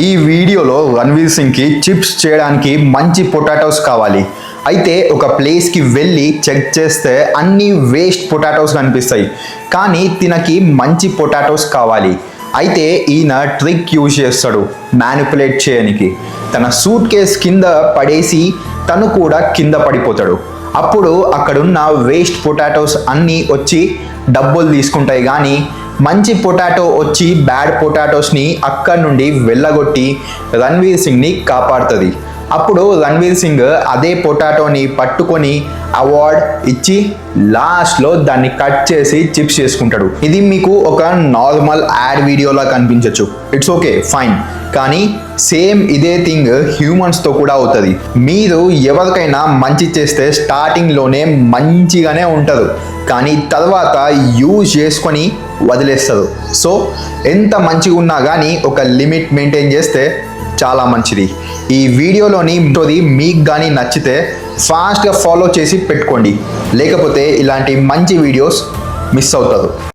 ఈ వీడియోలో రణ్వీర్ సింగ్కి చిప్స్ చేయడానికి మంచి పొటాటోస్ కావాలి. అయితే ఒక ప్లేస్కి వెళ్ళి చెక్ చేస్తే అన్ని వేస్ట్ పొటాటోస్ కనిపిస్తాయి, కానీ తినకి మంచి పొటాటోస్ కావాలి. అయితే ఈయన ట్రిక్ యూజ్ చేస్తాడు మ్యానిపులేట్ చేయడానికి. తన సూట్ కేస్ కింద పడేసి తను కూడా కింద పడిపోతాడు. అప్పుడు అక్కడున్న వేస్ట్ పొటాటోస్ అన్నీ వచ్చి డబ్బులు తీసుకుంటాయి, కానీ మంచి పొటాటో వచ్చి బ్యాడ్ పొటాటోస్ని అక్కడి నుండి వెళ్ళగొట్టి రణ్వీర్ సింగ్ని కాపాడుతుంది. అప్పుడు రణ్వీర్ సింగ్ అదే పొటాటోని పట్టుకొని అవార్డ్ ఇచ్చి లాస్ట్లో దాన్ని కట్ చేసి చిప్స్ చేసుకుంటాడు. ఇది మీకు ఒక నార్మల్ యాడ్ వీడియోలా కనిపించవచ్చు, ఇట్స్ ఓకే ఫైన్, కానీ సేమ్ ఇదే థింగ్ హ్యూమన్స్తో కూడా అవుతుంది. మీరు ఎవరికైనా మంచి చేస్తే స్టార్టింగ్లోనే మంచిగానే ఉంటుంది, కానీ తర్వాత యూజ్ చేసుకొని వదిలేస్తారు. సో ఎంత మంచిగా ఉన్నా కానీ ఒక లిమిట్ మెయింటైన్ చేస్తే చాలా మంచిది. ఈ వీడియోలోని మీకు కానీ నచ్చితే ఫాస్ట్గా ఫాలో చేసి పెట్టుకోండి, లేకపోతే ఇలాంటి మంచి వీడియోస్ మిస్ అవుతారు.